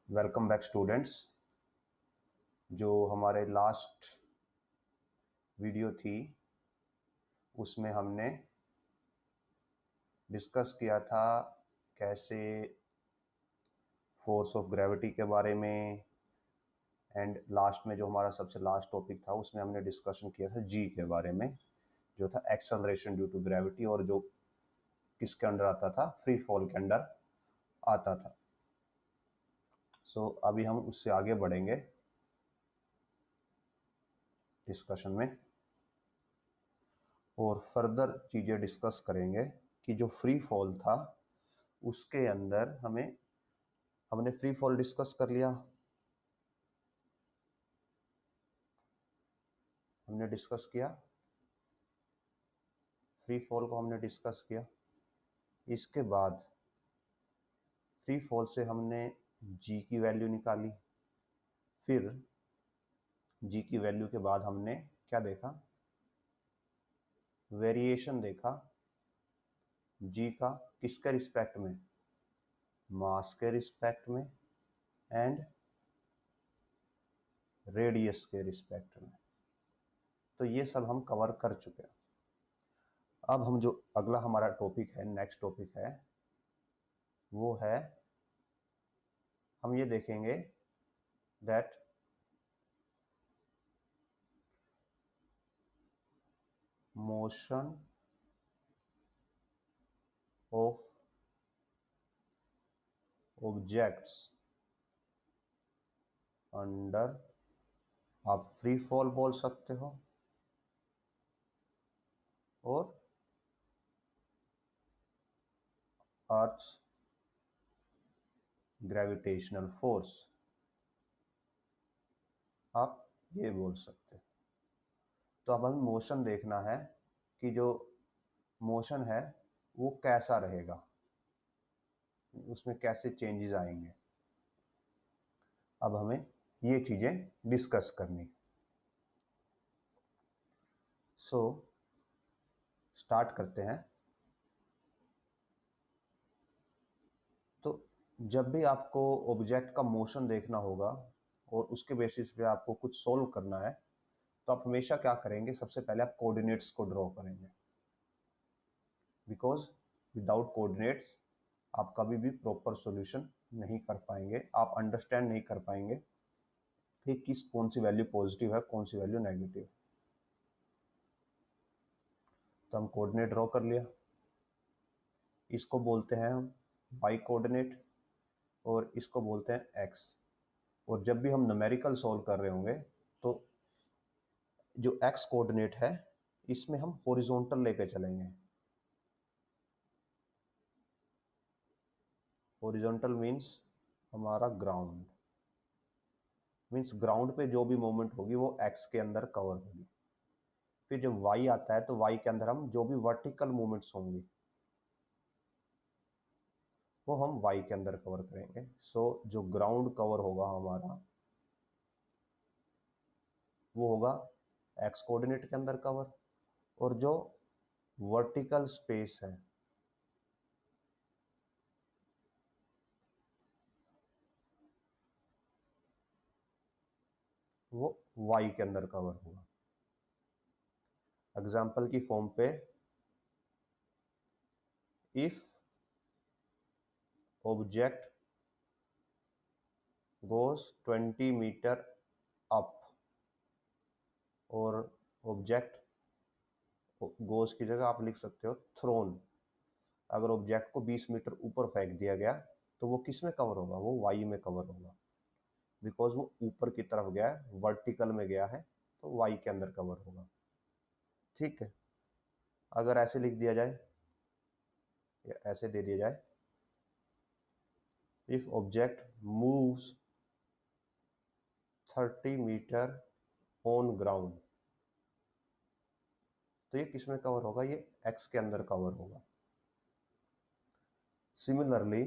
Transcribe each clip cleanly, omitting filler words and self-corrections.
Welcome back students. जो हमारे last video थी उसमें हमने डिस्कस किया था कैसे फोर्स ऑफ ग्रेविटी के बारे में। एंड लास्ट में जो हमारा सबसे लास्ट टॉपिक था उसमें हमने डिस्कशन किया था जी के बारे में, जो था एक्सेलरेशन ड्यू टू ग्रेविटी, और जो किसके अंडर आता था, फ्री फॉल के अंडर आता था। अभी हम उससे आगे बढ़ेंगे डिस्कशन में और फर्दर चीज़ें डिस्कस करेंगे कि जो फ्री फॉल था उसके अंदर हमने फ्री फॉल डिस्कस कर लिया। हमने डिस्कस किया फ्री फॉल को, हमने डिस्कस किया। इसके बाद फ्री फॉल से हमने जी की वैल्यू निकाली। फिर जी की वैल्यू के बाद हमने क्या देखा, वेरिएशन देखा जी का, किसके रिस्पेक्ट में, मास के रिस्पेक्ट में एंड रेडियस के रिस्पेक्ट में। तो ये सब हम कवर कर चुके हैं। अब हम जो अगला हमारा टॉपिक है, नेक्स्ट टॉपिक है, वो है हम ये देखेंगे that motion of objects under, आप फ्री फॉल बोल सकते हो और अर्थ्स ग्रेविटेशनल फोर्स, आप ये बोल सकते हो। तो अब हमें मोशन देखना है कि जो मोशन है वो कैसा रहेगा, उसमें कैसे चेंजेस आएंगे। अब हमें ये चीजें डिस्कस करनी। स्टार्ट करते हैं। तो जब भी आपको ऑब्जेक्ट का मोशन देखना होगा और उसके बेसिस पे आपको कुछ सोल्व करना है, तो आप हमेशा क्या करेंगे, सबसे पहले आप कोऑर्डिनेट्स को ड्रॉ करेंगे, बिकॉज विदाउट कोऑर्डिनेट्स आप कभी भी प्रॉपर सॉल्यूशन नहीं कर पाएंगे, आप अंडरस्टैंड नहीं कर पाएंगे कि कौन सी वैल्यू पॉजिटिव है, कौन सी वैल्यू नेगेटिव है। तो हम कोऑर्डिनेट ड्रॉ कर लिया, इसको बोलते हैं हम वाई कोऑर्डिनेट और इसको बोलते हैं एक्स। और जब भी हम न्यूमेरिकल सॉल्व कर रहे होंगे तो जो एक्स कोऑर्डिनेट है इसमें हम हॉरिजॉन्टल लेके चलेंगे। हॉरिजॉन्टल मींस हमारा ग्राउंड, मींस ग्राउंड पे जो भी मूवमेंट होगी वो एक्स के अंदर कवर होगी। फिर जब वाई आता है तो वाई के अंदर हम जो भी वर्टिकल मूवमेंट्स होंगी वो हम वाई के अंदर कवर करेंगे। जो ग्राउंड कवर होगा हमारा वो होगा एक्स कोऑर्डिनेट के अंदर कवर, और जो वर्टिकल स्पेस है वो वाई के अंदर कवर होगा। एग्जाम्पल की फॉर्म पे, if object goes 20 metre up और ऑब्जेक्ट गोज की जगह आप लिख सकते हो थ्रोन। अगर ऑब्जेक्ट को 20 मीटर ऊपर फेंक दिया गया तो वो किस में कवर होगा, वो वाई में कवर होगा, बिकॉज वो ऊपर की तरफ गया है, वर्टिकल में गया है, तो वाई के अंदर कवर होगा। ठीक है। अगर ऐसे लिख दिया जाए या ऐसे दे दिया जाए, if object moves 30 metre on ground, तो ये किस में कवर होगा, ये एक्स के अंदर कवर होगा। सिमिलरली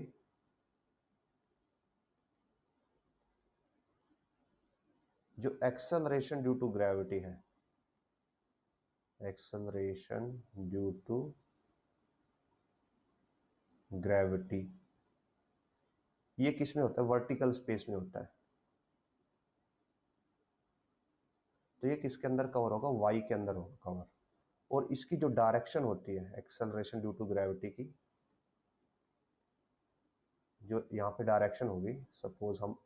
जो एक्सेलरेशन ड्यू टू ग्रेविटी है, एक्सेलरेशन ड्यू टू ग्रेविटी, ये किस में होता है? वर्टिकल स्पेस में होता है। तो ये किसके अंदर कवर होगा? वाई के अंदर होगा कवर। और इसकी जो डायरेक्शन होती है एक्सेलरेशन ड्यू टू ग्रेविटी की, जो यहाँ पे डायरेक्शन होगी, सपोज हम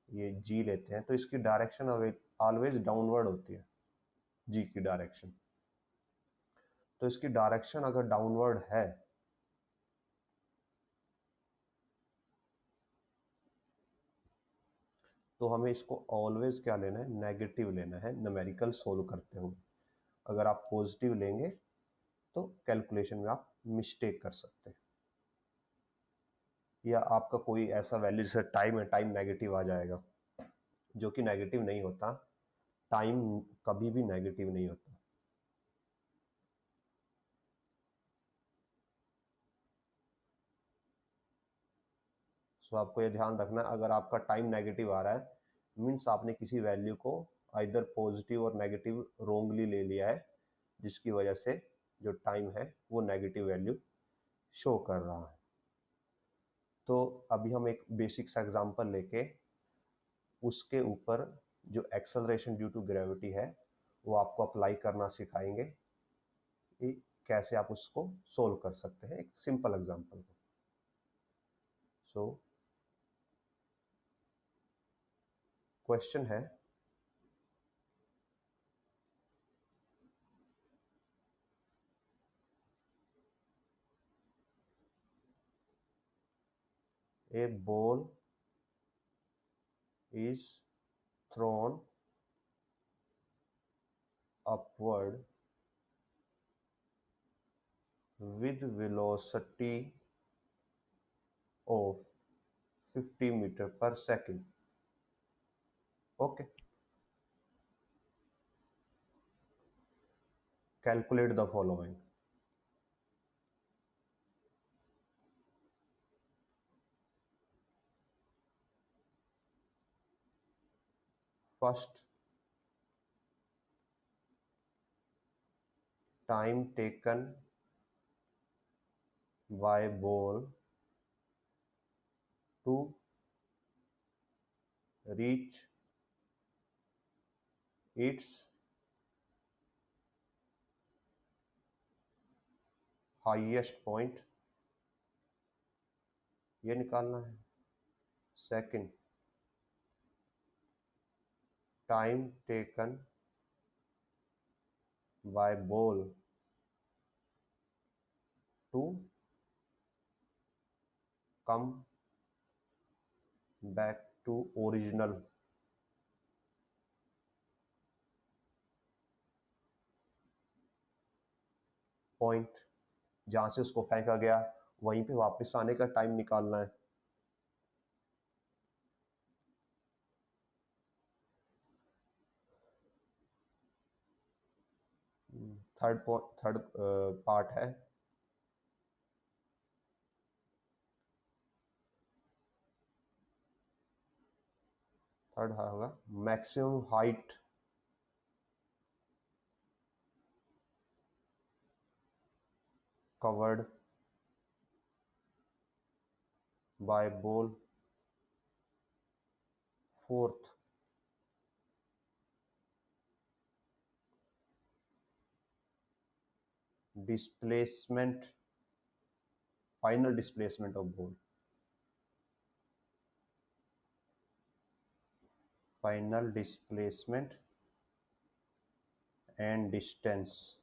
ये जी लेते हैं, तो इसकी डायरेक्शन ऑलवेज डाउनवर्ड होती है, जी की डायरेक्शन। तो इसकी डायरेक्शन अगर डाउनवर्ड है तो हमें इसको ऑलवेज क्या लेना है? नेगेटिव लेना है न्यूमेरिकल सोल्व करते हुए। अगर आप पॉजिटिव लेंगे तो कैलकुलेशन में आप मिस्टेक कर सकते हैं, या आपका कोई ऐसा वैल्यू जैसे टाइम है, टाइम नेगेटिव आ जाएगा, जो कि नेगेटिव नहीं होता। टाइम कभी भी नेगेटिव नहीं होता। सो आपको ये ध्यान रखना, अगर आपका टाइम नेगेटिव आ रहा है मीन्स आपने किसी वैल्यू को आइदर पॉजिटिव और नेगेटिव रोंगली ले लिया है, जिसकी वजह से जो टाइम है वो नेगेटिव वैल्यू शो कर रहा है। तो अभी हम एक बेसिक सा एग्जांपल लेके उसके ऊपर जो एक्सेलरेशन ड्यू टू ग्रेविटी है वो आपको अप्लाई करना सिखाएंगे कि कैसे आप उसको सोल्व कर सकते हैं, एक सिंपल एग्जांपल को। सो क्वेश्चन है, ए ball is thrown upward with velocity of 50 meter per second. Okay. Calculate the following. First, time taken by ball to reach its highest point, ये निकालना है। Second, time taken by ball to come back to original point, जहां से उसको फेंका गया वहीं पे वापस आने का टाइम निकालना है। थर्ड पार्ट है, थर्ड होगा maximum height covered by ball. Fourth, displacement, final displacement of ball, final displacement and distance.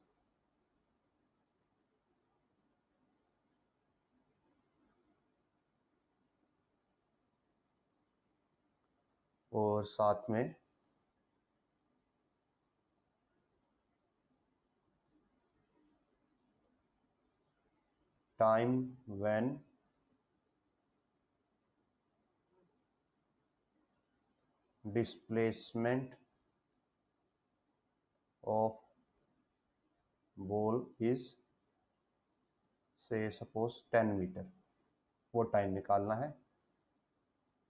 और साथ में time when displacement of ball is से सपोज 10 मीटर, वो टाइम निकालना है।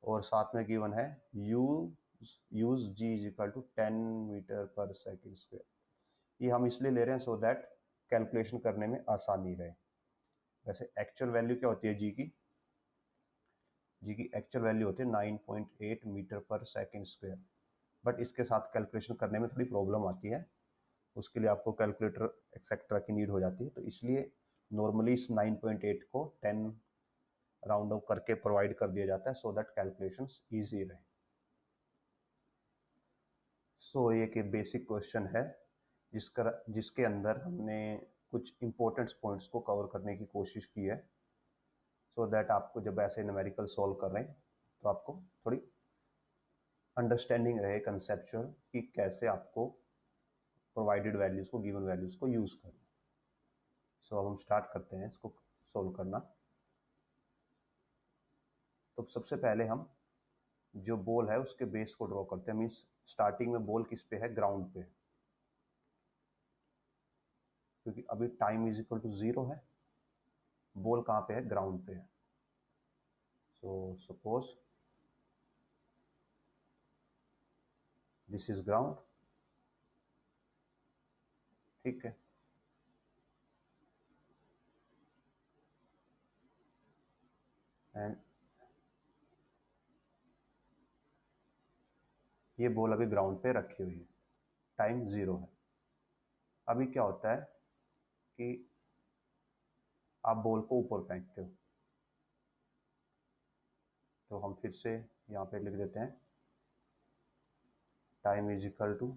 और साथ में गिवन है use g is equal to 10 metre per second square. ये हम इसलिए ले रहे हैं सो दैट कैलकुलेशन करने में आसानी रहे। वैसे एक्चुअल वैल्यू क्या होती है जी की? जी की एक्चुअल वैल्यू होती है 9.8 metre per second square, but इसके साथ कैलकुलेशन करने में थोड़ी प्रॉब्लम आती है, उसके लिए आपको कैलकुलेटर एक्सेट्रा की नीड हो जाती है, तो इसलिए नॉर्मली इस 9.8 को 10 राउंड ऑफ करके प्रोवाइड कर दिया जाता है सो दैट कैलकुलेशंस इजी रहे। सो ये कि बेसिक क्वेश्चन है जिसके अंदर हमने कुछ इंपॉर्टेंट पॉइंट्स को कवर करने की कोशिश की है, सो दैट आपको जब ऐसे न्यूमेरिकल सॉल्व कर रहे हैं तो आपको थोड़ी अंडरस्टैंडिंग रहे कंसेप्चुअल कि कैसे आपको प्रोवाइडेड वैल्यूज को, गिवन वैल्यूज को यूज करना। सो अब हम स्टार्ट करते हैं इसको सॉल्व करना। तो सबसे पहले हम जो बॉल है उसके बेस को ड्रॉ करते हैं, मीन्स स्टार्टिंग में बॉल किस पे है, ग्राउंड पे, क्योंकि अभी टाइम इज इक्वल टू 0 है, बॉल कहाँ पे है, ग्राउंड पे है। So suppose this is ground, ठीक है, एंड ये बॉल अभी ग्राउंड पे रखी हुई है, टाइम 0 है। अभी क्या होता है कि आप बॉल को ऊपर फेंकते हो, तो हम फिर से यहाँ पे लिख देते हैं time is equal to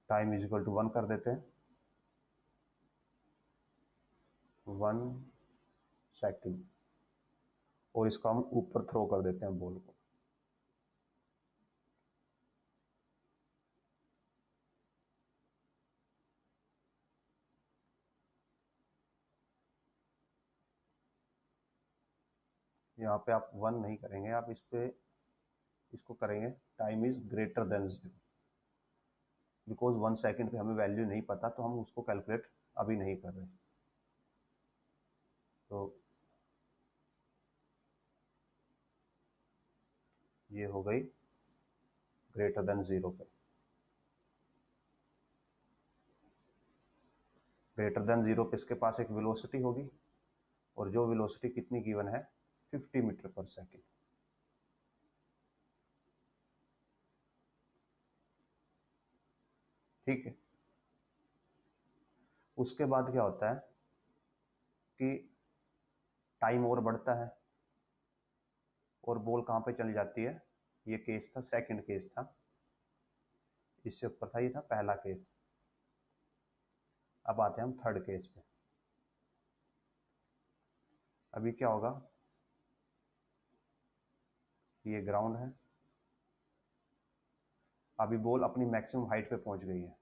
time is equal to 1 कर देते हैं, 1 सेकेंड, और इसको हम ऊपर थ्रो कर देते हैं बॉल को। यहाँ पे आप 1 नहीं करेंगे, आप इसको करेंगे time is greater than 0, because 1 second पे हमें वैल्यू नहीं पता, तो हम उसको कैलकुलेट अभी नहीं कर रहे। तो ये हो गई ग्रेटर देन 0 पे। ग्रेटर देन 0 पे इसके पास एक वेलोसिटी होगी, और जो वेलोसिटी कितनी गिवन है, 50 मीटर पर सेकेंड। ठीक है, उसके बाद क्या होता है कि टाइम और बढ़ता है और बॉल कहाँ पे चली जाती है, ये केस था, सेकंड केस था, इससे ऊपर था, ये था पहला केस। अब आते हैं हम थर्ड केस पे। अभी क्या होगा, ये ग्राउंड है, अभी बॉल अपनी मैक्सिमम हाइट पे पहुंच गई है,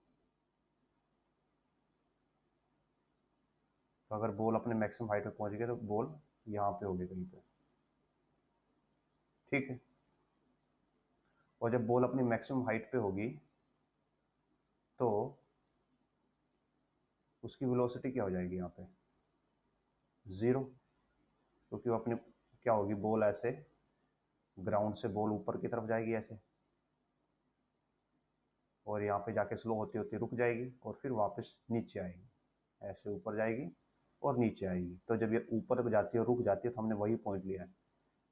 तो अगर बॉल अपने मैक्सिमम हाइट पे पहुंच गई तो बॉल यहाँ पे होगी कहीं पे, ठीक है। और जब बॉल अपनी मैक्सिमम हाइट पे होगी तो उसकी वेलोसिटी क्या हो जाएगी यहाँ पे, 0, क्योंकि वो अपने क्या होगी, बॉल ऐसे ग्राउंड से बॉल ऊपर की तरफ जाएगी ऐसे, और यहाँ पे जाके स्लो होती होती रुक जाएगी और फिर वापस नीचे आएगी, ऐसे ऊपर जाएगी और नीचे आएगी। तो जब ये ऊपर जाती है और रुक जाती है तो हमने वही पॉइंट लिया है,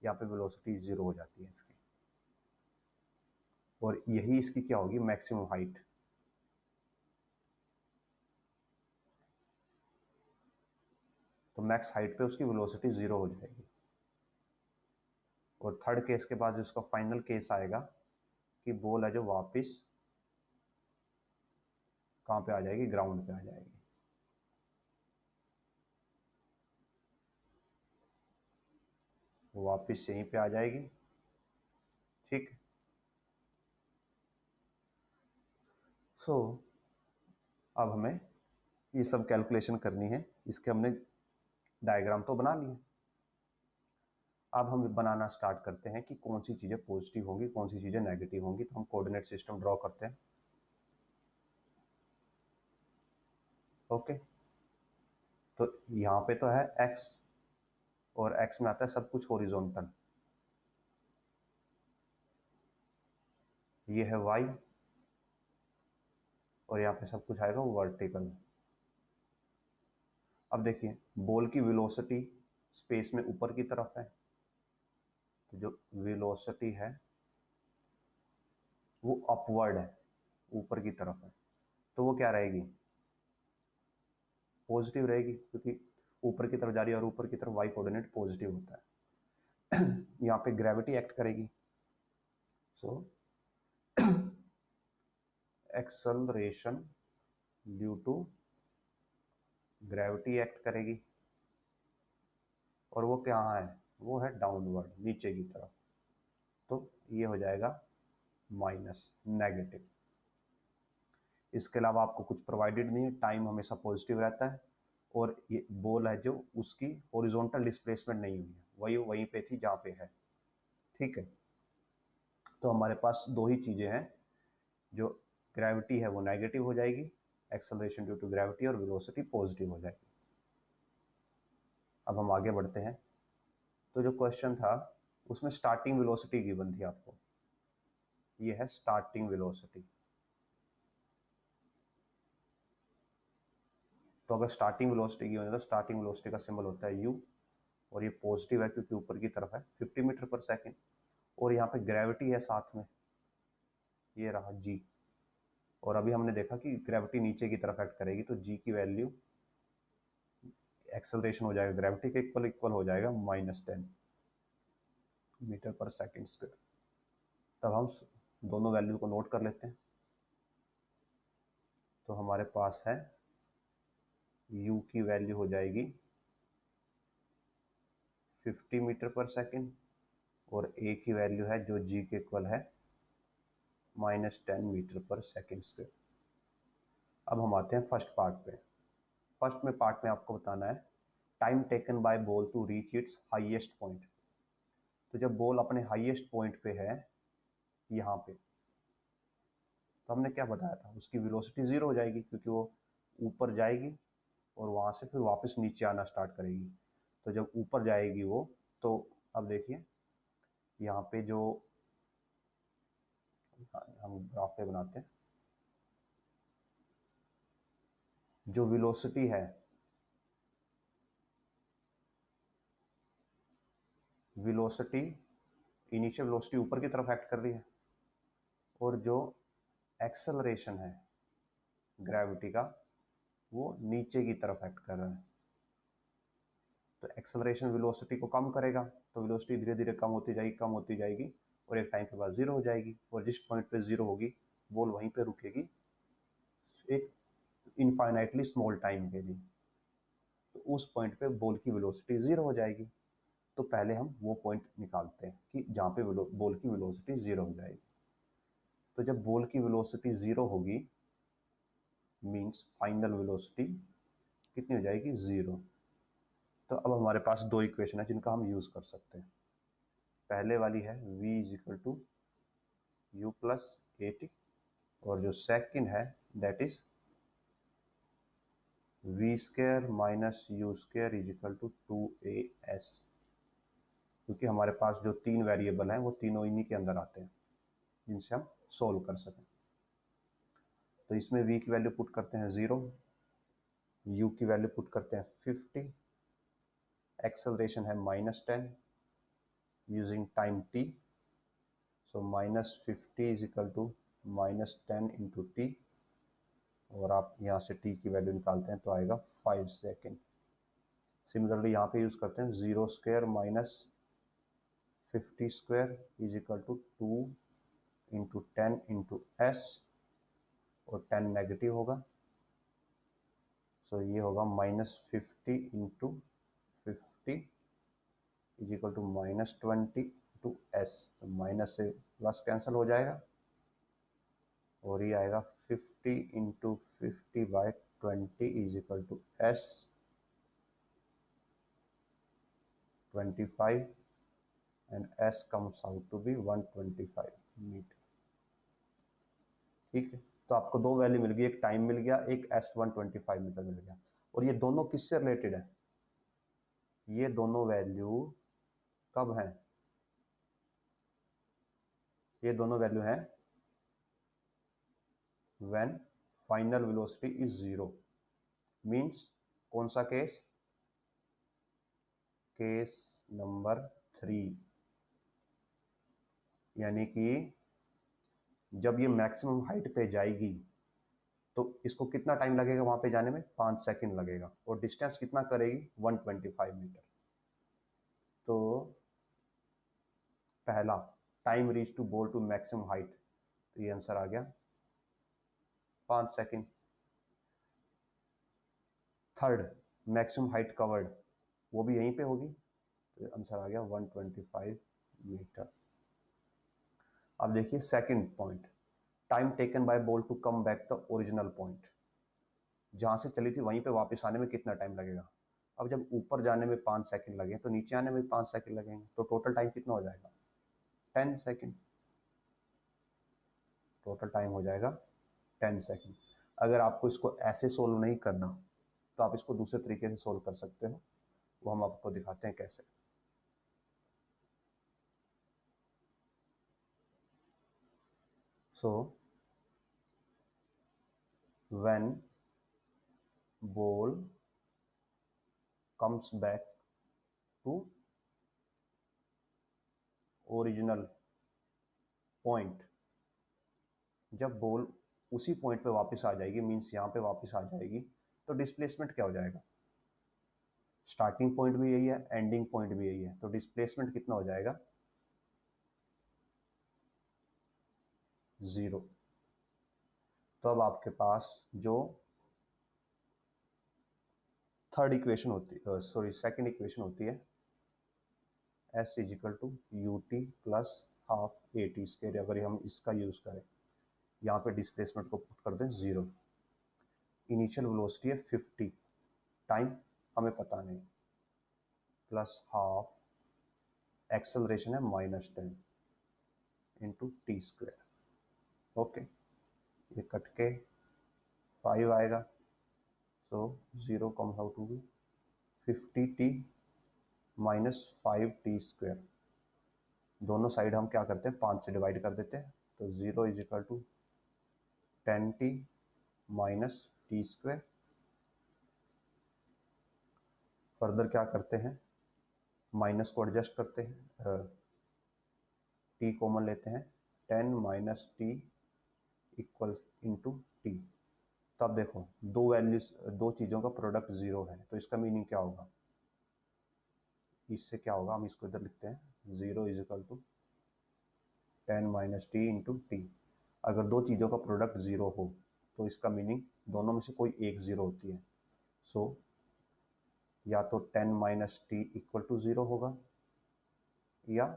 यहाँ पे वेलोसिटी 0 हो जाती है इसकी, और यही इसकी क्या होगी, मैक्सिमम हाइट। तो मैक्स हाइट पे उसकी वेलोसिटी 0 हो जाएगी। और थर्ड केस के बाद जिसका फाइनल केस आएगा कि बॉल है जो वापस कहाँ पे आ जाएगी, ग्राउंड पे आ जाएगी। वो वापस यहीं पे आ जाएगी, ठीक। सो अब हमें ये सब कैलकुलेशन करनी है, इसके हमने डायग्राम तो बना लिए। अब हम बनाना स्टार्ट करते हैं कि कौन सी चीज़ें पॉजिटिव होंगी, कौन सी चीज़ें नेगेटिव होंगी। तो हम कोऑर्डिनेट सिस्टम ड्रॉ करते हैं, ओके। तो यहाँ पे तो है x, और x में आता है सब कुछ हॉरिजॉन्टल, ये है y, और यहाँ पे सब कुछ आएगा वर्टिकल। अब देखिए बॉल की वेलोसिटी स्पेस में ऊपर की तरफ है, तो जो वेलोसिटी है वो अपवर्ड है, ऊपर की तरफ है, तो वो क्या रहेगी, पॉजिटिव रहेगी, क्योंकि ऊपर की तरफ जा रही है और ऊपर की तरफ वाई कोऑर्डिनेट पॉजिटिव होता है। यहाँ पे ग्रेविटी एक्ट करेगी, so acceleration due to gravity act करेगी, और वो क्या है, वो है डाउनवर्ड, नीचे की तरफ, तो ये हो जाएगा माइनस, नेगेटिव। इसके अलावा आपको कुछ प्रोवाइडेड नहीं है, टाइम हमेशा पॉजिटिव रहता है, और ये बॉल है जो उसकी हॉरिजॉन्टल डिस्प्लेसमेंट नहीं हुई है, वही वहीं पे थी जहाँ पे है, ठीक है। तो हमारे पास दो ही चीज़ें हैं, जो ग्रेविटी है वो नेगेटिव हो जाएगी, एक्सेलरेशन ड्यू टू ग्रेविटी, और वेलोसिटी पॉजिटिव हो जाएगी। अब हम आगे बढ़ते हैं। तो जो क्वेश्चन था उसमें स्टार्टिंग वेलोसिटी गिवन थी आपको, ये है स्टार्टिंग वेलोसिटी। तो अगर स्टार्टिंग वेलोसिटी गिवन है तो स्टार्टिंग वेलोसिटी का सिंबल होता है u, और ये पॉजिटिव है क्योंकि ऊपर की तरफ है 50 मीटर पर सेकेंड, और यहाँ पे ग्रेविटी है साथ में, ये रहा g, और अभी हमने देखा कि ग्रेविटी नीचे की तरफ एक्ट करेगी, तो g की वैल्यू, एक्सेलरेशन हो जाएगा ग्रेविटी के इक्वल, इक्वल हो जाएगा -10 मीटर पर सेकेंड स्क्वायर। तब हम दोनों वैल्यू को नोट कर लेते हैं। तो हमारे पास है u की वैल्यू हो जाएगी 50 मीटर पर सेकेंड, और a की वैल्यू है जो g के इक्वल है -10 मीटर पर सेकेंड स्क्वायर। अब हम आते हैं फर्स्ट पार्ट पे। फर्स्ट में पार्ट में आपको बताना है time taken by ball to reach its highest point. तो जब बॉल अपने हाईएस्ट पॉइंट पे है यहाँ पे, तो हमने क्या बताया था, उसकी वेलोसिटी जीरो हो जाएगी, क्योंकि वो ऊपर जाएगी और वहां से फिर वापस नीचे आना स्टार्ट करेगी। तो जब ऊपर जाएगी वो, तो अब देखिए यहाँ पे जो हम ग्राफ पे बनाते हैं, जो वेलोसिटी है, वेलोसिटी, इनिशियल वेलोसिटी ऊपर की तरफ एक्ट कर रही है, और जो एक्सेलरेशन है ग्रेविटी का वो नीचे की तरफ एक्ट कर रहा है। तो एक्सेलरेशन वेलोसिटी को कम करेगा, तो वेलोसिटी धीरे धीरे कम होती जाएगी, कम होती जाएगी, और एक टाइम के बाद जीरो हो जाएगी, और जिस पॉइंट पे जीरो होगी बॉल वहीं पे रुकेगी एक इनफाइनाइटली स्मॉल टाइम के लिए। तो उस पॉइंट पे बॉल की वेलोसिटी जीरो हो जाएगी। तो पहले हम वो पॉइंट निकालते हैं कि जहाँ पे बॉल की वेलोसिटी जीरो हो जाएगी। तो जब बॉल की वेलोसिटी जीरो होगी, मींस फाइनल वेलोसिटी कितनी हो जाएगी, जीरो। तो अब हमारे पास दो इक्वेशन है जिनका हम यूज कर सकते हैं। पहले वाली है v is equal to u plus a t, और जो सेकंड है that is v square minus u square is equal to 2as, क्योंकि हमारे पास जो तीन वेरिएबल हैं वो तीनों इन्हीं के अंदर आते हैं जिनसे हम सोल्व कर सकें। तो इसमें v की वैल्यू पुट करते हैं 0, u की वैल्यू पुट करते हैं 50, एक्सेलरेशन है -10 using time t, so -50 is equal to -10 into t, और आप यहाँ से t की वैल्यू निकालते हैं तो आएगा 5 सेकेंड। सिमिलरली यहाँ पे यूज करते हैं 0 square minus 50 square is equal to 2 into 10 into s, और 10 नेगेटिव होगा, सो ये होगा -50 into 50 is equal to -20 to s, तो माइनस से प्लस कैंसिल हो जाएगा, और ये आएगा 50 into 50 by 20 is equal to s 25, and s comes out to be 125 metre. ठीक है, तो आपको दो वैल्यू मिल गई, एक टाइम मिल गया, एक S125 मीटर मिल गया। और ये दोनों किससे रिलेटेड है? ये दोनों वैल्यू कब हैं? ये दोनों वैल्यू हैं when final velocity is 0। Means कौन सा केस? केस नंबर 3, यानी कि जब ये मैक्सिमम हाइट पे जाएगी तो इसको कितना टाइम लगेगा वहां पे जाने में? 5 सेकंड लगेगा। और डिस्टेंस कितना करेगी? 125 मीटर। तो पहला, टाइम रीच टू बोल टू मैक्सिमम हाइट, तो ये आंसर आ गया 5 second. Third, maximum height covered, वो भी यहीं पे होगी, तो आंसर आ गया 125 मीटर। अब देखिए second point, time taken by ball to come back the original point, जहां से चली थी वहीं पे वापस आने में कितना टाइम लगेगा? अब जब ऊपर जाने में 5 सेकंड लगे तो नीचे आने में 5 सेकंड लगेंगे, तो टोटल टाइम कितना हो जाएगा? 10 सेकंड। टोटल टाइम हो जाएगा 10 सेकंड। अगर आपको इसको ऐसे सोल्व नहीं करना तो आप इसको दूसरे तरीके से सोल्व कर सकते हो, वो हम आपको दिखाते हैं कैसे। So when ball comes back to original point, जब बॉल उसी पॉइंट पे वापस आ जाएगी, मींस यहां पे वापस आ जाएगी, तो डिस्प्लेसमेंट क्या हो जाएगा? स्टार्टिंग पॉइंट भी यही है, एंडिंग पॉइंट भी यही है, तो डिस्प्लेसमेंट कितना हो जाएगा? 0। तो अब आपके पास जो थर्ड इक्वेशन होती है, सॉरी सेकंड इक्वेशन होती है, s is equal to u t plus half a t square, अगर हम इसका यूज करें, यहाँ पे डिस्प्लेसमेंट को पुट कर दें 0, इनिशियल वेलोसिटी है 50, टाइम हमें पता नहीं, प्लस हाफ एक्सेलरेशन है -10 इंटू टी स्क्वायर। ओके, ये कट के 5 आएगा, so 0 comes out to be 50t -5t²। दोनों साइड हम क्या करते हैं? 5 से डिवाइड कर देते हैं, तो 0 is equal to 10t -t²। Further क्या करते हैं? माइनस को एडजस्ट करते हैं, टी कॉमन लेते हैं, 10 - t इक्वल इंटू टी। तो अब देखो दो वैल्यूज, दो चीज़ों का प्रोडक्ट 0 है, तो इसका मीनिंग क्या होगा? इससे क्या होगा, हम इसको इधर लिखते हैं, 0 is equal to 10 - t into t. अगर दो चीज़ों का प्रोडक्ट 0 हो तो इसका मीनिंग दोनों में से कोई एक 0 होती है। सो या तो 10 - t इक्वल टू 0 होगा या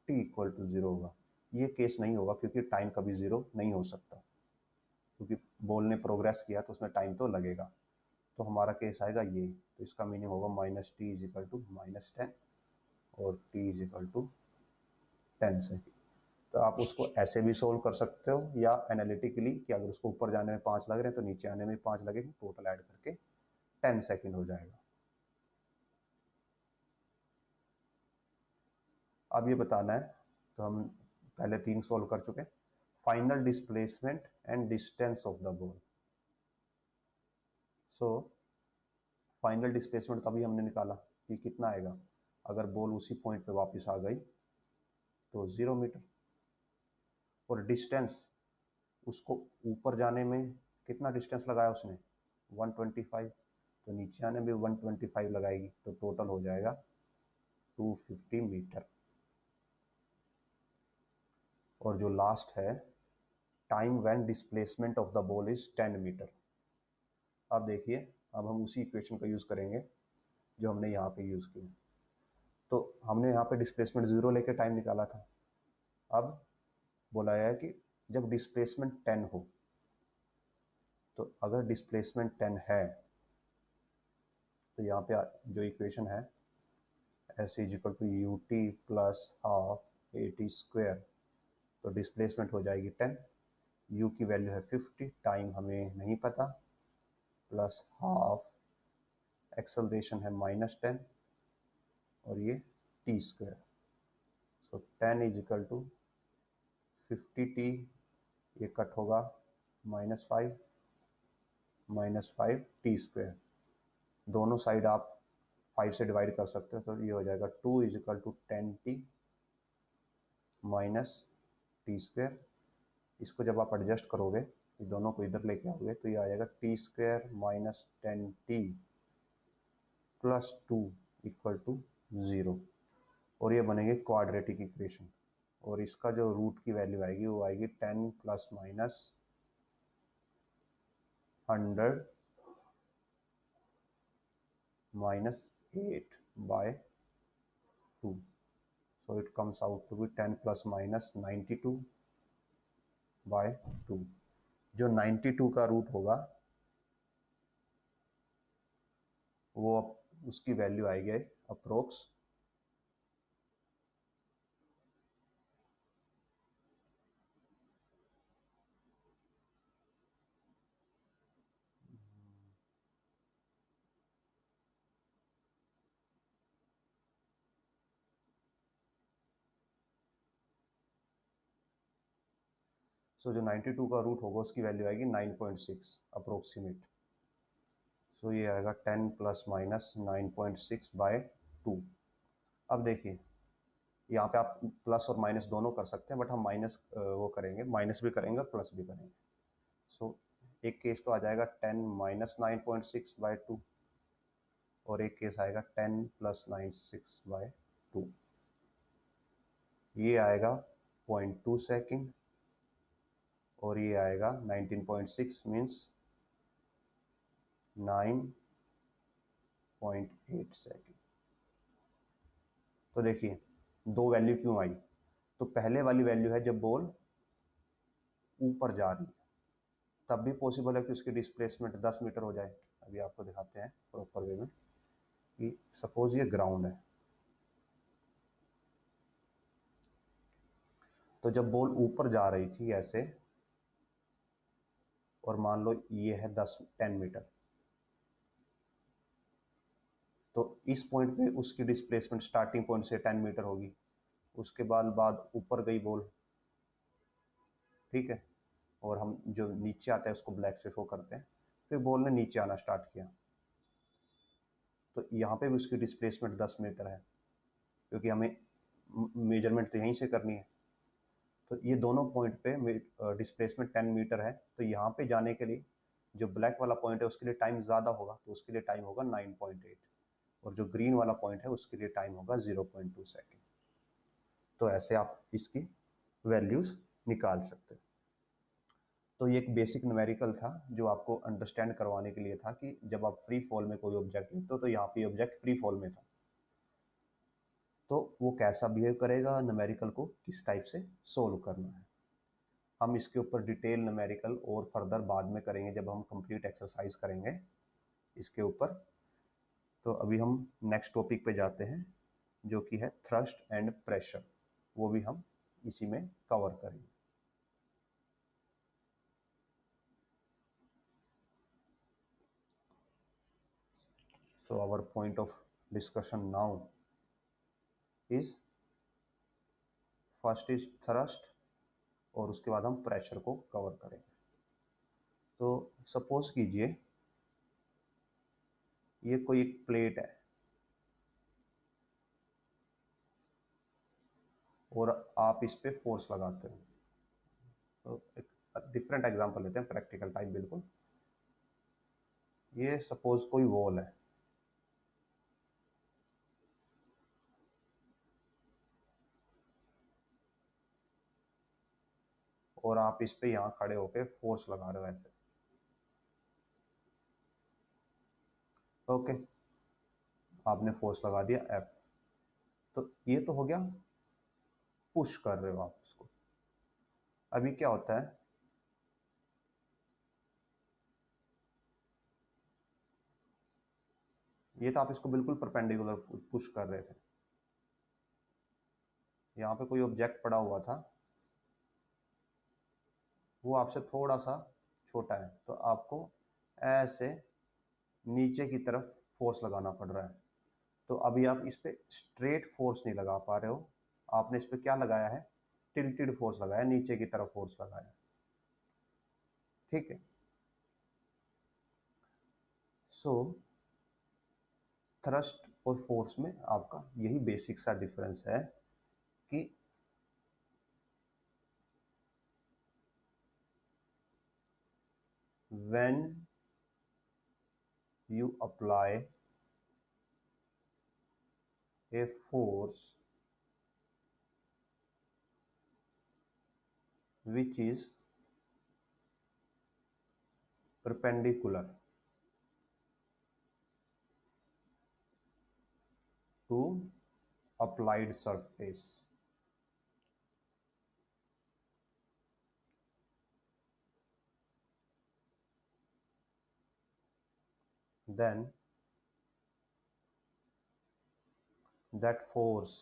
t इक्वल टू 0 होगा। ये केस नहीं होगा क्योंकि टाइम कभी 0 नहीं हो सकता, क्योंकि बॉल ने प्रोग्रेस किया तो उसमें टाइम तो लगेगा। तो हमारा केस आएगा ये, तो इसका मीनिंग होगा -t इज इक्वल टू -10 और t is equal to 10 second. तो आप उसको ऐसे भी सोल्व कर सकते हो या एनालिटिकली, कि अगर उसको ऊपर जाने में 5 लग रहे हैं तो नीचे आने में 5 लगेंगे, टोटल ऐड करके 10 सेकेंड हो जाएगा। अब ये बताना है, तो हम पहले 3 सोल्व कर चुके, final displacement and distance of the ball. So final displacement तभी हमने निकाला कि कितना आएगा, अगर बॉल उसी पॉइंट पे वापस आ गई तो 0 मीटर, और डिस्टेंस, उसको ऊपर जाने में कितना डिस्टेंस लगाया उसने? 125, तो नीचे आने में 125 लगाएगी, तो टोटल हो जाएगा 250 मीटर। और जो लास्ट है, time when displacement of the ball is 10 metre. अब देखिए, अब हम उसी इक्वेशन का यूज करेंगे जो हमने यहाँ पे यूज किया। तो हमने यहाँ पे डिस्प्लेसमेंट 0 लेके टाइम निकाला था। अब बोला है कि जब डिस्प्लेसमेंट 10 हो, तो अगर डिस्प्लेसमेंट 10 है तो यहाँ पे जो इक्वेशन है, s is equal to u t plus half a t square, तो डिस्प्लेसमेंट हो जाएगी 10, यू की वैल्यू है 50, टाइम हमें नहीं पता, प्लस हाफ एक्सेलरेशन है -10 और ये t²। So 10 is equal to 50t, ये कट होगा -5 -5t²। दोनों साइड आप 5 से डिवाइड कर सकते हो, तो ये हो जाएगा 2 is equal to 10t minus t²। इसको जब आप एडजस्ट करोगे, ये दोनों को इधर लेके आओगे, तो ये आ जाएगा t² minus 10t plus 2 equal to 0, और ये बनेगी क्वाड्रेटिक इक्वेशन। और इसका जो रूट की वैल्यू आएगी वो आएगी 10 plus minus 100 minus 8 by 2। So it comes out to be 10 plus minus 92 by 2। जो 92 का रूट होगा वो उसकी वैल्यू आएगी अप्रोक्स 92 का रूट होगा उसकी वैल्यू आएगी 9.6 अप्रोक्सीमेट। सो ये आएगा 10 प्लस माइनस 9.6 बाय 2। अब देखिए यहाँ पे आप प्लस और माइनस दोनों कर सकते हैं, बट हम माइनस वो करेंगे, माइनस भी करेंगे और प्लस भी करेंगे। सो एक केस तो आ जाएगा 10 माइनस 9.6 बाय 2, और एक केस आएगा 10 प्लस 96 बाय 2। ये आएगा 0.2 सेकेंड और ये आएगा 19.6 मीन्स 9.8 सेकेंड। तो देखिए दो वैल्यू क्यों आई, तो पहले वाली वैल्यू है जब बॉल ऊपर जा रही है, तब भी पॉसिबल है कि उसकी डिस्प्लेसमेंट 10 मीटर हो जाए। अभी आपको दिखाते हैं प्रॉपर वे में कि सपोज ये ग्राउंड है, तो जब बॉल ऊपर जा रही थी ऐसे, और मान लो ये है 10 मीटर, तो इस पॉइंट पे उसकी डिस्प्लेसमेंट स्टार्टिंग पॉइंट से 10 मीटर होगी। उसके बाद ऊपर गई बॉल, ठीक है, और हम जो नीचे आता है उसको ब्लैक से शो करते हैं। फिर बॉल ने नीचे आना स्टार्ट किया, तो यहाँ पे भी उसकी डिस्प्लेसमेंट 10 मीटर है, क्योंकि हमें मेजरमेंट तो यहीं से करनी है। तो ये दोनों पॉइंट पे डिस्प्लेसमेंट 10 मीटर है, तो यहाँ पे जाने के लिए जो ब्लैक वाला पॉइंट है उसके लिए टाइम ज़्यादा होगा, तो उसके लिए टाइम होगा 9.8, और जो ग्रीन वाला पॉइंट है उसके लिए टाइम होगा 0.2 सेकेंड। तो ऐसे आप इसकी वैल्यूज़ निकाल सकते हैं। तो ये एक बेसिक न्यूमेरिकल था जो आपको अंडरस्टैंड करवाने के लिए था कि जब आप फ्री फॉल में कोई ऑब्जेक्ट लेते हो, तो यहाँ पे ऑब्जेक्ट फ्री फॉल में था, तो वो कैसा बिहेव करेगा, न्यूमेरिकल को किस टाइप से सोल्व करना है। हम इसके ऊपर डिटेल न्यूमेरिकल और फर्दर बाद में करेंगे जब हम कंप्लीट एक्सरसाइज करेंगे इसके ऊपर। तो अभी हम नेक्स्ट टॉपिक पे जाते हैं जो कि है थ्रस्ट एंड प्रेशर, वो भी हम इसी में कवर करेंगे। So our point of discussion now is first is thrust, और उसके बाद हम प्रेशर को कवर करेंगे। तो सपोज कीजिए ये कोई एक प्लेट है और आप इस पे फोर्स लगाते हो। तो एक डिफरेंट एग्जांपल लेते हैं, प्रैक्टिकल टाइप बिल्कुल। ये सपोज कोई वॉल है, और आप इस पे यहाँ खड़े होके फोर्स लगा रहे हो ऐसे, ओके, आपने फोर्स लगा दिया F। तो ये तो हो गया, पुश कर रहे हो आप उसको। अभी क्या होता है, ये तो आप इसको बिल्कुल परपेंडिकुलर पुश कर रहे थे, यहाँ पे कोई ऑब्जेक्ट पड़ा हुआ था, वो आपसे थोड़ा सा छोटा है, तो आपको ऐसे नीचे की तरफ फोर्स लगाना पड़ रहा है। तो अभी आप इस पे स्ट्रेट फोर्स नहीं लगा पा रहे हो, आपने इस पे क्या लगाया है, टिल्टेड फोर्स लगाया, नीचे की तरफ फोर्स लगाया। ठीक है, सो थ्रस्ट और फोर्स में आपका यही बेसिक सा डिफरेंस है कि when you apply a force which is perpendicular to applied surface, then that force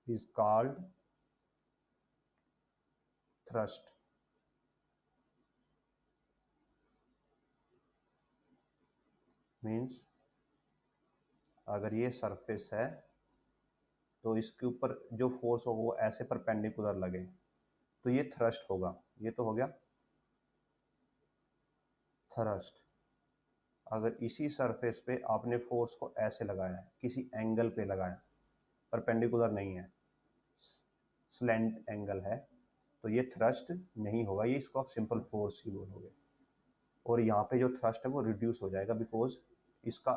is called thrust. Means अगर ये सरफेस है तो इसके ऊपर जो फोर्स होगा वो ऐसे परपेंडिकुलर लगे तो ये थ्रस्ट होगा। ये तो हो गया थ्रस्ट। अगर इसी सरफेस पे आपने फोर्स को ऐसे लगाया है, किसी एंगल पे लगाया, परपेंडिकुलर नहीं है, स्लैंट एंगल है, तो ये थ्रस्ट नहीं होगा, ये इसको आप सिंपल फोर्स ही बोलोगे। और यहाँ पे जो थ्रस्ट है वो रिड्यूस हो जाएगा बिकॉज इसका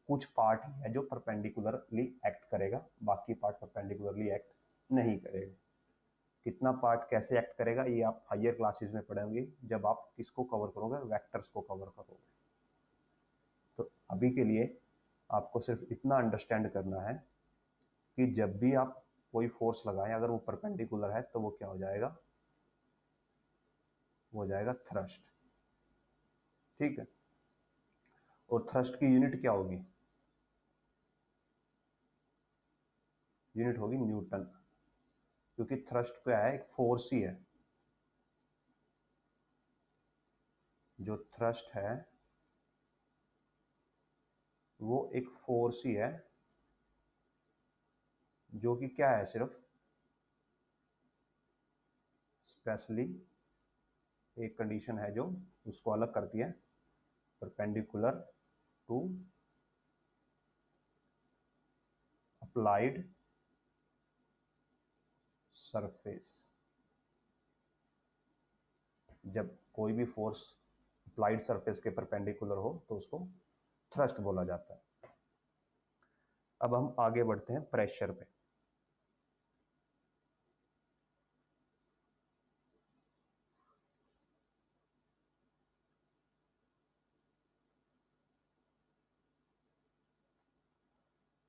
कुछ पार्ट ही है जो परपेंडिकुलरली एक्ट करेगा, बाकी पार्ट परपेंडिकुलरली एक्ट नहीं करेगा। कितना पार्ट कैसे एक्ट करेगा ये आप हायर क्लासेस में पढ़ेंगे जब आप किसको कवर करोगे, वेक्टर्स को कवर करोगे। तो अभी के लिए आपको सिर्फ इतना अंडरस्टैंड करना है कि जब भी आप कोई फोर्स लगाएं अगर वो परपेंडिकुलर है तो वो क्या हो जाएगा, वो हो जाएगा थ्रस्ट। ठीक है, और थ्रस्ट की यूनिट क्या होगी, यूनिट होगी न्यूटन, क्योंकि थ्रस्ट क्या है, एक फोर्स ही है। जो थ्रस्ट है वो एक फोर्स ही है जो कि क्या है, सिर्फ स्पेशली एक कंडीशन है जो उसको अलग करती है, परपेंडिकुलर टू अप्लाइड सरफेस। जब कोई भी फोर्स अप्लाइड सरफेस के परपेंडिकुलर हो तो उसको थ्रस्ट बोला जाता है। अब हम आगे बढ़ते हैं प्रेशर पे।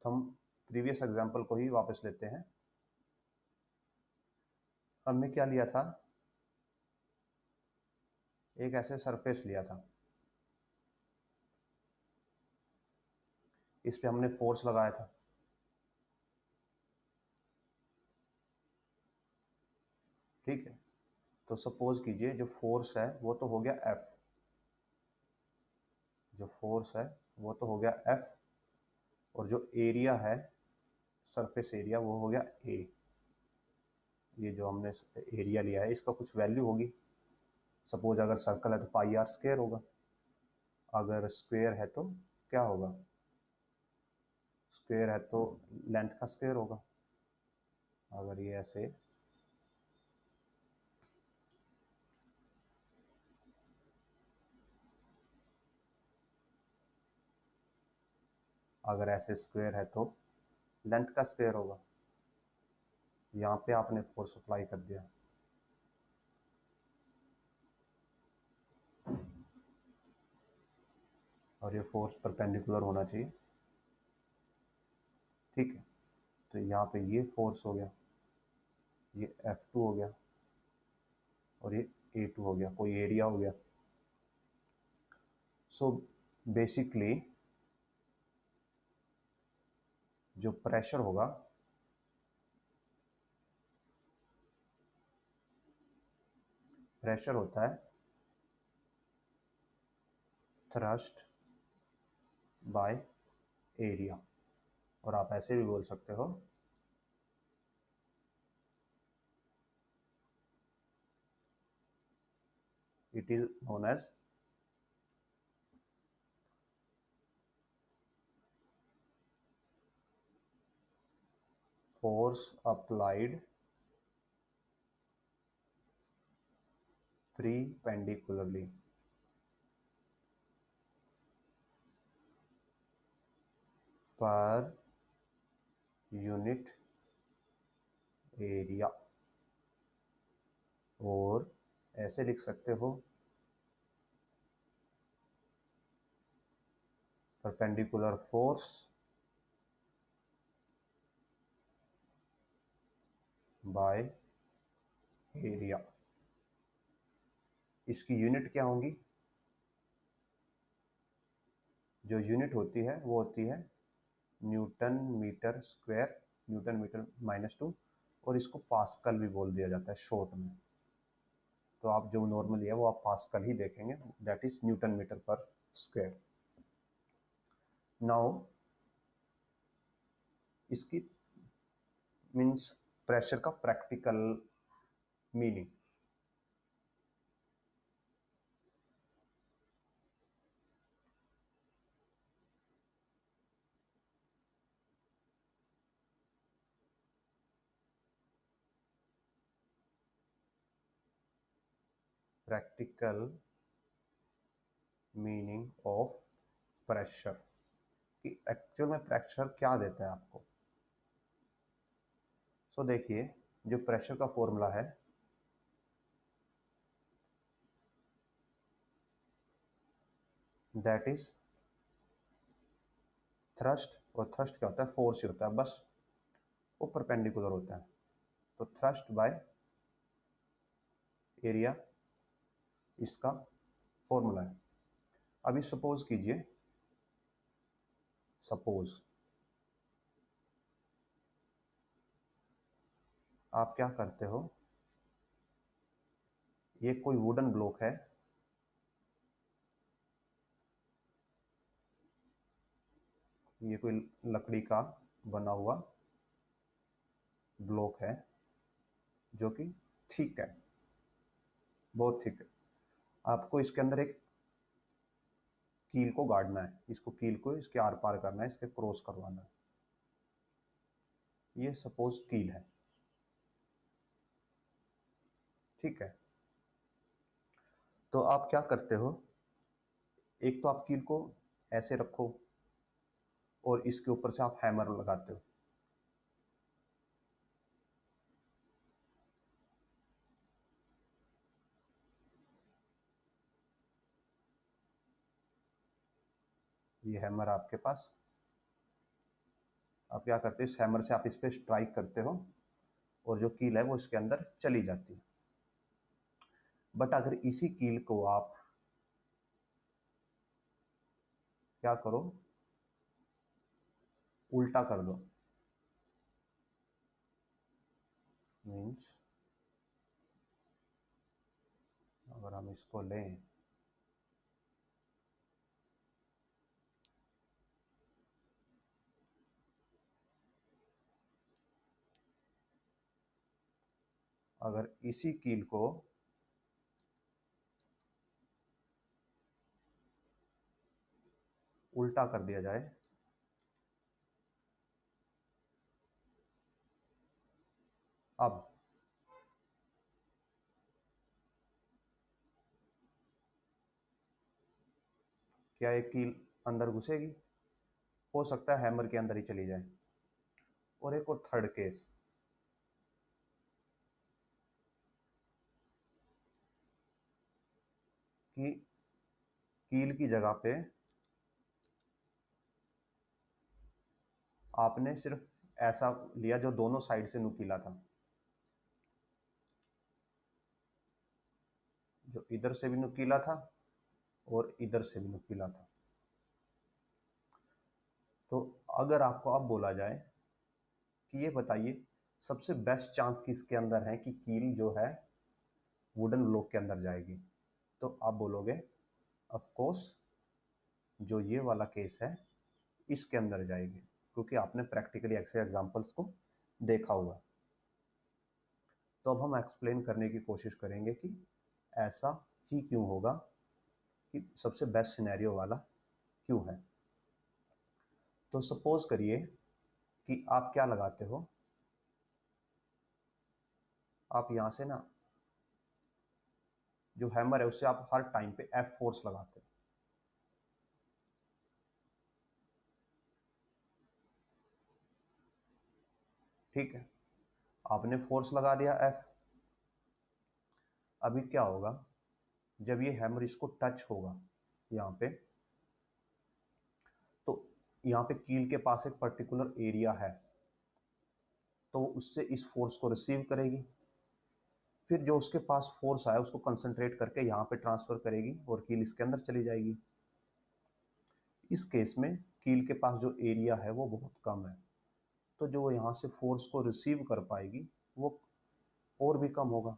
तो हम प्रीवियस एग्जांपल को ही वापस लेते हैं। हमने क्या लिया था, एक ऐसे सरफेस लिया था, इस पे हमने फोर्स लगाया था। ठीक है, तो सपोज कीजिए जो फोर्स है वो तो हो गया एफ, जो फोर्स है वो तो हो गया एफ, और जो एरिया है सरफेस एरिया वो हो गया ए। ये जो हमने एरिया लिया है इसका कुछ वैल्यू होगी, सपोज अगर सर्कल है तो पाई आर स्क्वायर होगा, अगर स्क्वायर है तो क्या होगा, स्क्वायर है तो लेंथ का स्क्वायर होगा। अगर ये ऐसे अगर ऐसे स्क्वायर है तो लेंथ का स्क्वायर होगा। यहाँ पे आपने फोर्स अप्लाई कर दिया, और ये फोर्स परपेंडिकुलर होना चाहिए। ठीक है, तो यहाँ पे ये फोर्स हो गया, ये F2 हो गया, और ये A2 हो गया, कोई एरिया हो गया। सो बेसिकली जो प्रेशर होगा प्रेशर होता है थ्रस्ट बाय एरिया, और आप ऐसे भी बोल सकते हो it is known as force applied perpendicularly per unit area, और ऐसे लिख सकते हो परपेंडिकुलर फोर्स बाय एरिया। इसकी यूनिट क्या होंगी? जो यूनिट होती है वो होती है newton metre square, newton metre -2, और इसको पास्कल भी बोल दिया जाता है शॉर्ट में। तो आप जो नॉर्मली है वो आप पास्कल ही देखेंगे, दैट इज न्यूटन मीटर पर स्क्वायर। नाउ इसकी मीन्स प्रेशर का practical meaning. Practical meaning of pressure, कि एक्चुअल में प्रेशर क्या देता है आपको। सो देखिए, जो प्रेशर का फॉर्मूला है दैट इज थ्रस्ट, और थ्रस्ट क्या होता है? फोर्स ही होता है बस, वो परपेंडिकुलर होता है। तो थ्रस्ट बाय एरिया इसका फॉर्मूला है। अभी सपोज कीजिए, सपोज आप क्या करते हो, ये कोई वुडन ब्लॉक है, ये कोई लकड़ी का बना हुआ ब्लॉक है जो कि थिक है, बहुत थिक है। आपको इसके अंदर एक कील को गाड़ना है, इसको कील को इसके आर पार करना है, इसके क्रॉस करवाना है। ये सपोज कील है, ठीक है। तो आप क्या करते हो, एक तो आप कील को ऐसे रखो और इसके ऊपर से आप हैमर लगाते हो। ये हैमर आपके पास, आप क्या करते हो, इस हैमर से आप इस पे स्ट्राइक करते हो और जो कील है वो इसके अंदर चली जाती है। बट अगर इसी कील को आप क्या करो, उल्टा कर दो, मीन्स अगर हम इसको लें, अगर इसी कील को उल्टा कर दिया जाए, अब क्या एक कील अंदर घुसेगी? हो सकता है हैमर के अंदर ही चली जाए। और एक और थर्ड केस, कि कील की जगह पे आपने सिर्फ ऐसा लिया जो दोनों साइड से नुकीला था, जो इधर से भी नुकीला था और इधर से भी नुकीला था। तो अगर आपको अब बोला जाए कि ये बताइए सबसे बेस्ट चांस किसके अंदर है कि कील जो है वुडन ब्लॉक के अंदर जाएगी, तो आप बोलोगे ऑफ कोर्स जो ये वाला केस है इसके अंदर जाएगी, क्योंकि आपने प्रैक्टिकली ऐसे एग्जांपल्स को देखा हुआ। तो अब हम एक्सप्लेन करने की कोशिश करेंगे कि ऐसा ही क्यों होगा, कि सबसे बेस्ट सिनेरियो वाला क्यों है। तो सपोज करिए कि आप क्या लगाते हो, आप यहां से ना जो हैमर है उससे आप हर टाइम पे एफ फोर्स लगाते हो। ठीक है, आपने फोर्स लगा दिया एफ। अभी क्या होगा, जब ये हैमर इसको टच होगा यहाँ पे, तो यहाँ पे कील के पास एक पर्टिकुलर एरिया है, तो उससे इस फोर्स को रिसीव करेगी, फिर जो उसके पास फोर्स आया उसको कंसंट्रेट करके यहाँ पे ट्रांसफर करेगी और कील इसके अंदर चली जाएगी। इस केस में कील के पास जो एरिया है वो बहुत कम है, तो जो यहाँ से फोर्स को रिसीव कर पाएगी वो और भी कम होगा,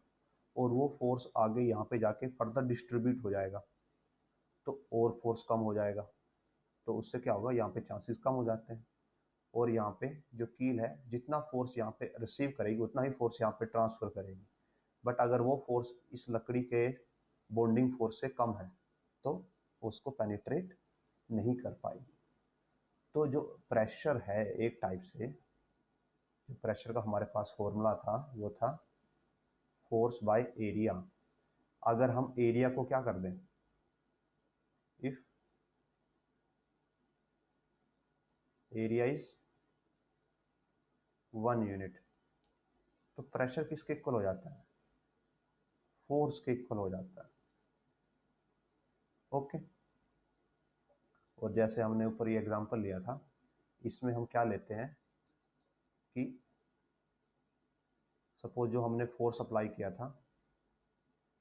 और वो फोर्स आगे यहाँ पे जाके फर्दर डिस्ट्रीब्यूट हो जाएगा, तो और फोर्स कम हो जाएगा। तो उससे क्या होगा, यहाँ पे चांसेस कम हो जाते हैं, और यहाँ पे जो कील है जितना फोर्स यहाँ पे रिसीव करेगी उतना ही फोर्स यहाँ पे ट्रांसफर करेगी। बट अगर वो फोर्स इस लकड़ी के बॉन्डिंग फोर्स से कम है तो उसको पेनिट्रेट नहीं कर पाएगी। तो जो प्रेशर है एक टाइप से, जो प्रेशर का हमारे पास फॉर्मूला था वो था फोर्स बाय एरिया। अगर हम एरिया को क्या कर दें, इफ एरिया इज 1 यूनिट, तो प्रेशर किसके इक्वल हो जाता है, फोर्स के इक्वल हो जाता है। ओके, और जैसे हमने ऊपर ये एग्जांपल लिया था, इसमें हम क्या लेते हैं कि सपोज जो हमने फोर्स अप्लाई किया था,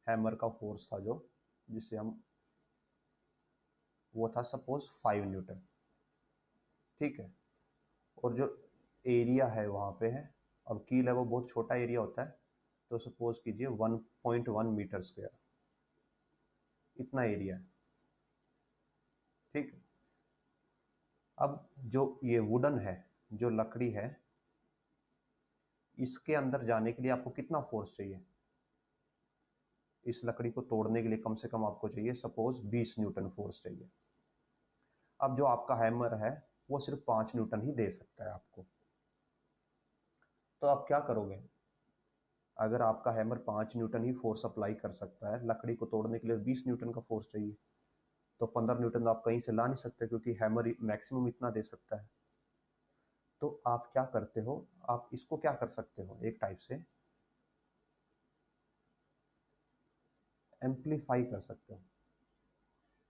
हैमर का फोर्स था जो, जिसे हम, वो था सपोज 5 न्यूटन। ठीक है, और जो एरिया है वहाँ पे है, अब कील है वो बहुत छोटा एरिया होता है, तो सपोज कीजिए 1.1 मीटर स्क्वायर, इतना एरिया है। ठीक है, अब जो ये वुडन है, जो लकड़ी है, इसके अंदर जाने के लिए आपको कितना फोर्स चाहिए, इस लकड़ी को तोड़ने के लिए कम से कम आपको चाहिए सपोज 20 न्यूटन फोर्स चाहिए। अब जो आपका हैमर है वो सिर्फ 5 न्यूटन ही दे सकता है आपको, तो आप क्या करोगे, अगर आपका हैमर 5 न्यूटन ही फोर्स अप्लाई कर सकता है, लकड़ी को तोड़ने के लिए 20 न्यूटन का फोर्स चाहिए, तो 15 न्यूटन तो आप कहीं से ला नहीं सकते, क्योंकि हैमर मैक्सिमम इतना दे सकता है। तो आप क्या करते हो, आप इसको क्या कर सकते हो, एक टाइप से एम्पलीफाई कर सकते हो।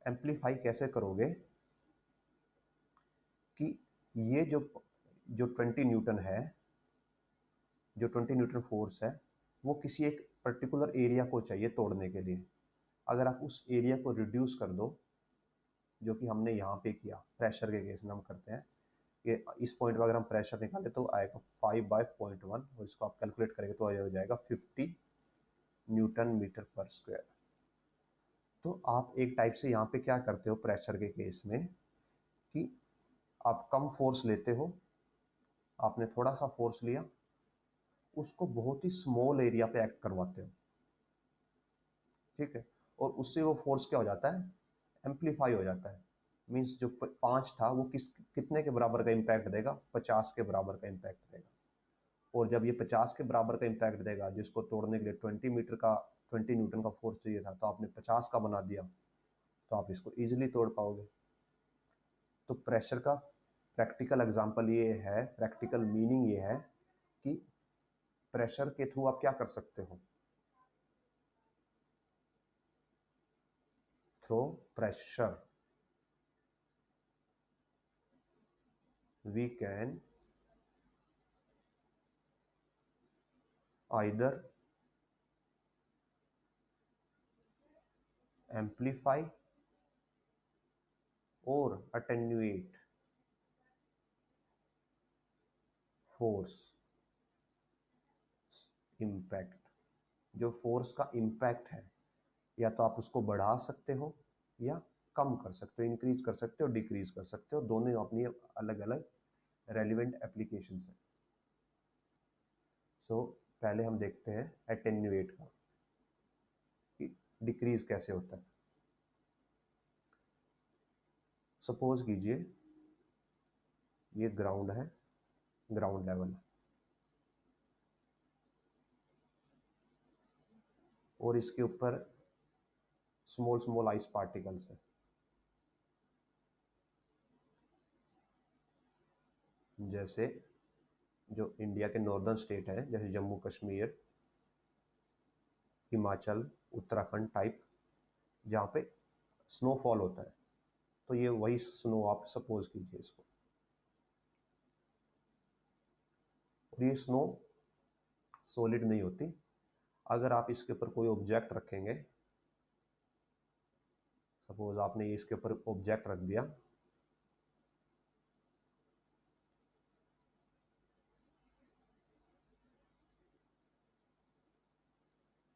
एम्पलीफाई कैसे करोगे, कि ये जो जो 20 न्यूटन है, जो 20 न्यूटन फोर्स है, वो किसी एक पर्टिकुलर एरिया को चाहिए तोड़ने के लिए। अगर आप उस एरिया को रिड्यूस कर दो, जो कि हमने यहाँ पे किया प्रेशर के केस में हम करते हैं, कि इस पॉइंट पर अगर हम प्रेशर निकालें तो आएगा 5/0.1, और इसको आप कैलकुलेट करेंगे तो हो जाएगा 50 न्यूटन मीटर पर स्क्वायर। तो आप एक टाइप से यहाँ पे क्या करते हो प्रेशर के केस में, कि आप कम फोर्स लेते हो, आपने थोड़ा सा फोर्स लिया, उसको बहुत ही स्मॉल एरिया पे एक्ट करवाते हो। ठीक है, और उससे वो फोर्स क्या हो जाता है, एम्पलीफाई हो जाता है। मीन्स जो 5 था वो कितने के बराबर का इम्पैक्ट देगा, 50 के बराबर का इम्पैक्ट देगा। और जब ये 50 के बराबर का इम्पैक्ट देगा, जिसको तोड़ने के लिए 20 न्यूटन का फोर्स चाहिए था, तो आपने 50 का बना दिया, तो आप इसको ईजिली तोड़ पाओगे। तो प्रेशर का प्रैक्टिकल एग्जांपल ये है, प्रैक्टिकल मीनिंग ये है कि प्रेशर के थ्रू आप क्या कर सकते हो, through pressure we can either amplify or attenuate force impact। जो फोर्स का इम्पैक्ट है, या तो आप उसको बढ़ा सकते हो या कम कर सकते हो, इंक्रीज कर सकते हो, डिक्रीज कर सकते हो, दोनों अपनी अलग अलग रेलिवेंट एप्लीकेशंस है। सो पहले हम देखते हैं एटेन्यूएट का कि डिक्रीज कैसे होता है। सपोज कीजिए ये ग्राउंड है, ग्राउंड लेवल, और इसके ऊपर स्मॉल स्मॉल आइस पार्टिकल्स है। जैसे जो इंडिया के नॉर्दर्न स्टेट है, जैसे जम्मू कश्मीर, हिमाचल, उत्तराखंड टाइप, जहाँ पे स्नोफॉल होता है, तो ये वही स्नो आप सपोज कीजिए इसको। और ये स्नो सॉलिड नहीं होती। अगर आप इसके ऊपर कोई ऑब्जेक्ट रखेंगे, सपोज आपने ये इसके ऊपर ऑब्जेक्ट रख दिया,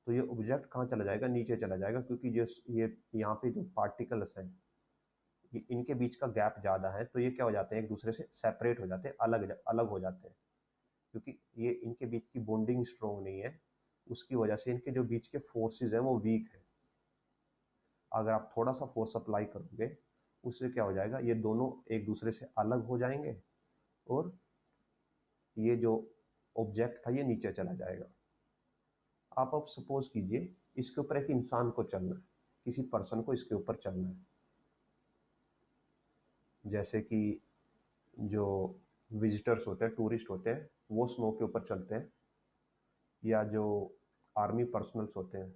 तो ये ऑब्जेक्ट कहाँ चला जाएगा, नीचे चला जाएगा, क्योंकि जो ये यहाँ पे जो पार्टिकल्स हैं ये इनके बीच का गैप ज़्यादा है, तो ये क्या हो जाते हैं, एक दूसरे से सेपरेट हो जाते हैं, अलग अलग हो जाते हैं, क्योंकि ये इनके बीच की बॉन्डिंग स्ट्रॉन्ग नहीं है, उसकी वजह से इनके जो बीच के फोर्सेस हैं वो वीक है। अगर आप थोड़ा सा फोर्स अप्लाई करोगे, उससे क्या हो जाएगा, ये दोनों एक दूसरे से अलग हो जाएंगे और ये जो ऑब्जेक्ट था ये नीचे चला जाएगा। आप अब सपोज कीजिए इसके ऊपर एक इंसान को चलना है, किसी पर्सन को इसके ऊपर चलना है, जैसे कि जो विजिटर्स होते हैं, टूरिस्ट होते हैं, वो स्नो के ऊपर चलते हैं, या जो आर्मी पर्सनल्स होते हैं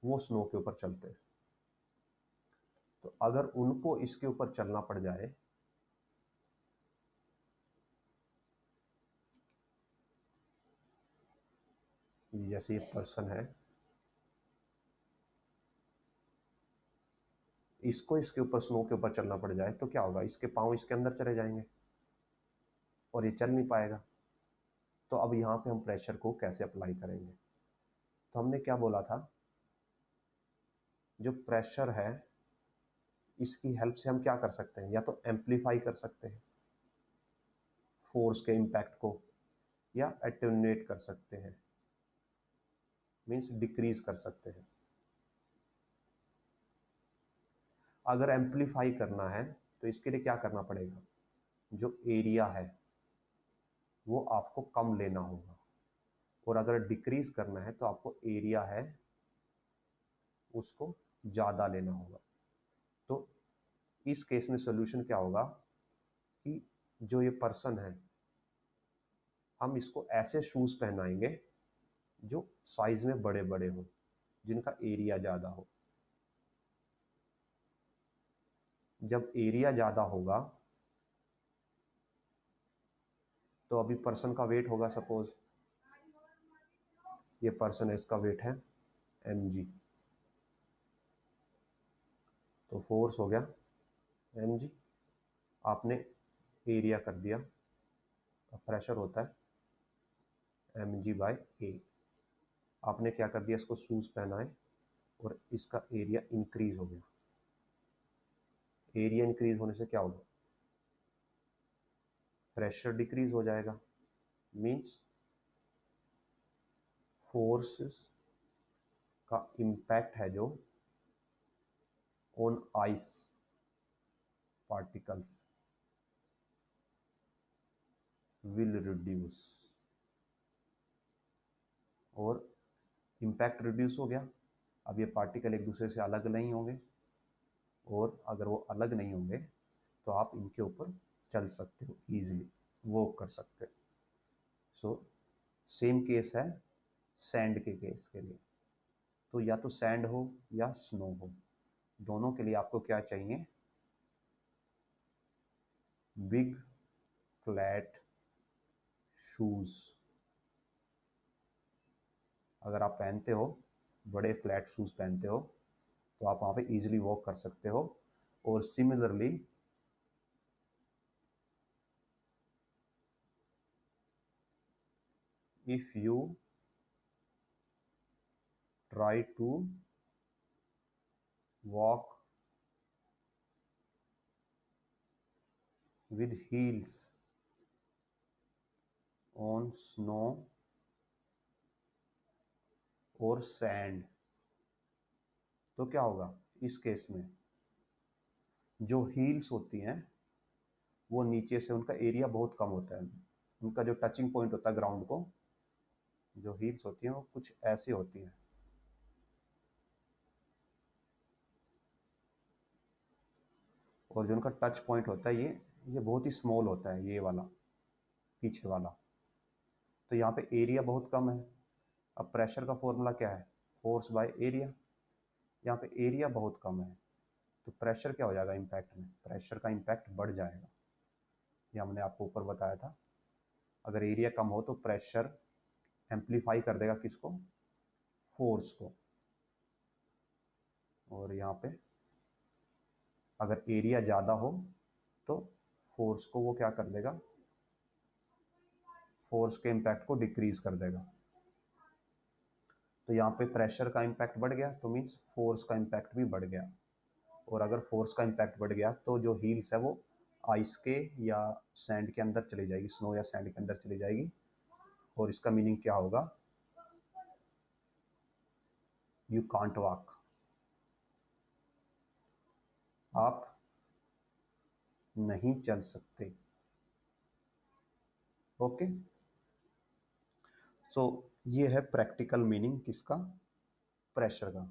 वो स्नो के ऊपर चलते हैं। तो अगर उनको इसके ऊपर चलना पड़ जाए, जैसे ये पर्सन है, इसको इसके ऊपर स्नो के ऊपर चलना पड़ जाए, तो क्या होगा, इसके पाँव इसके अंदर चले जाएंगे और ये चल नहीं पाएगा। तो अब यहाँ पे हम प्रेशर को कैसे अप्लाई करेंगे, तो हमने क्या बोला था, जो प्रेशर है इसकी हेल्प से हम क्या कर सकते हैं, या तो एम्पलीफाई कर सकते हैं फोर्स के इम्पैक्ट को, या एटेन्यूएट कर सकते हैं, मीन्स डिक्रीज कर सकते हैं। अगर एम्पलीफाई करना है तो इसके लिए क्या करना पड़ेगा, जो एरिया है वो आपको कम लेना होगा, और अगर डिक्रीज करना है तो आपको एरिया है उसको ज़्यादा लेना होगा। तो इस केस में सोल्यूशन क्या होगा कि जो ये पर्सन है, हम इसको ऐसे शूज़ पहनाएंगे जो साइज में बड़े बड़े हो, जिनका एरिया ज़्यादा हो। जब एरिया ज़्यादा होगा तो अभी पर्सन का वेट होगा, सपोज ये पर्सन है, इसका वेट है mg, तो फोर्स हो गया mg, आपने एरिया कर दिया, प्रेशर होता है mg/a, आपने क्या कर दिया, इसको शूज पहनाए और इसका एरिया इंक्रीज हो गया। एरिया इंक्रीज होने से क्या होगा, प्रेशर डिक्रीज हो जाएगा, मींस फोर्स का इम्पैक्ट है जो on ice particles will reduce, और इम्पैक्ट रिड्यूस हो गया। अब ये पार्टिकल एक दूसरे से अलग नहीं होंगे, और अगर वो अलग नहीं होंगे तो आप इनके ऊपर चल सकते हो, ईजिली वॉक कर सकते हो। सो सेम केस है सैंड के केस के लिए, तो या तो सैंड हो या स्नो हो, दोनों के लिए आपको क्या चाहिए, बिग फ्लैट शूज। अगर आप पहनते हो, बड़े फ्लैट शूज पहनते हो, तो आप वहाँ पे इजीली वॉक कर सकते हो। और similarly if you try to walk with heels on snow or sand। तो क्या होगा इस केस में, जो हील्स होती हैं वो नीचे से उनका एरिया बहुत कम होता है, उनका जो टचिंग पॉइंट होता है ग्राउंड को, जो हील्स होती हैं वो कुछ ऐसी होती हैं। और जो उनका टच पॉइंट होता है ये बहुत ही स्मॉल होता है, ये वाला पीछे वाला। तो यहाँ पे एरिया बहुत कम है। अब प्रेशर का फॉर्मूला क्या है, फोर्स बाय एरिया। यहाँ पे एरिया बहुत कम है तो प्रेशर क्या हो जाएगा इम्पैक्ट में, प्रेशर का इम्पैक्ट बढ़ जाएगा। ये हमने आपको ऊपर बताया था, अगर एरिया कम हो तो प्रेशर एम्पलीफाई कर देगा किसको, फोर्स को। और यहाँ पे अगर एरिया ज़्यादा हो तो फोर्स को वो क्या कर देगा, फोर्स के इम्पैक्ट को डिक्रीज कर देगा। तो यहाँ पे प्रेशर का इम्पैक्ट बढ़ गया तो मीन्स फोर्स का इम्पैक्ट भी बढ़ गया। और अगर फोर्स का इम्पैक्ट बढ़ गया तो जो हील्स है वो आइस के या सैंड के अंदर चली जाएगी, स्नो या सैंड के अंदर चली जाएगी। और इसका मीनिंग क्या होगा, यू कांट वॉक, आप नहीं चल सकते। ओके, सो ये है प्रैक्टिकल मीनिंग किसका, प्रेशर का।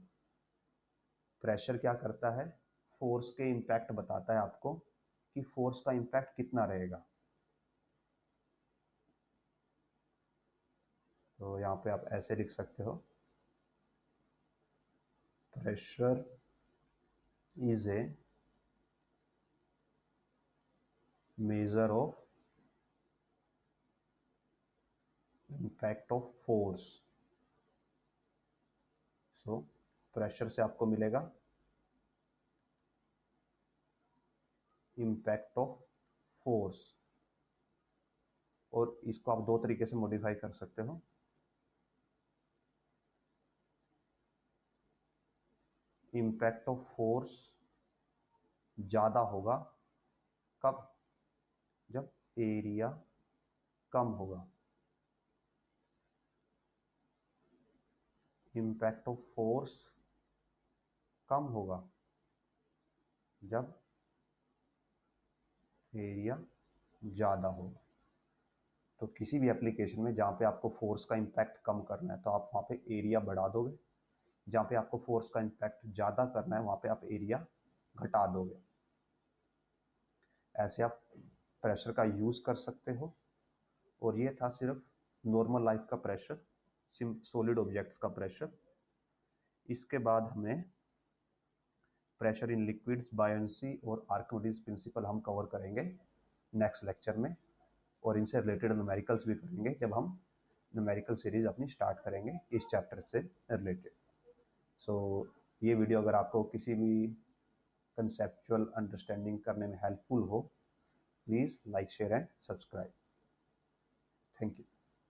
प्रेशर क्या करता है, फोर्स के इम्पैक्ट बताता है आपको कि फोर्स का इम्पैक्ट कितना रहेगा। तो यहाँ पे आप ऐसे लिख सकते हो, pressure is a measure of impact of force. So pressure से आपको मिलेगा इम्पैक्ट ऑफ फोर्स। और इसको आप दो तरीके से मॉडिफाई कर सकते हो। इम्पैक्ट ऑफ फोर्स ज़्यादा होगा कब, जब एरिया कम होगा। इम्पैक्ट ऑफ फोर्स कम होगा जब एरिया ज़्यादा होगा। तो किसी भी एप्लीकेशन में जहाँ पे आपको फोर्स का इम्पैक्ट कम करना है तो आप वहाँ पे एरिया बढ़ा दोगे, जहाँ पे आपको फोर्स का इम्पैक्ट ज़्यादा करना है वहाँ पे आप एरिया घटा दोगे। ऐसे आप प्रेशर का यूज़ कर सकते हो। और ये था सिर्फ नॉर्मल लाइफ का प्रेशर, सॉलिड ऑब्जेक्ट्स का प्रेशर। इसके बाद हमें प्रेशर इन लिक्विड्स, बायोन्सी और आर्किमिडीज प्रिंसिपल हम कवर करेंगे नेक्स्ट लेक्चर में। और इनसे रिलेटेड न्यूमेरिकल्स भी करेंगे जब हम न्यूमेरिकल सीरीज अपनी स्टार्ट करेंगे इस चैप्टर से रिलेटेड। सो ये वीडियो अगर आपको किसी भी कंसेप्चुअल अंडरस्टैंडिंग करने में हेल्पफुल हो, please like, share and subscribe. Thank you.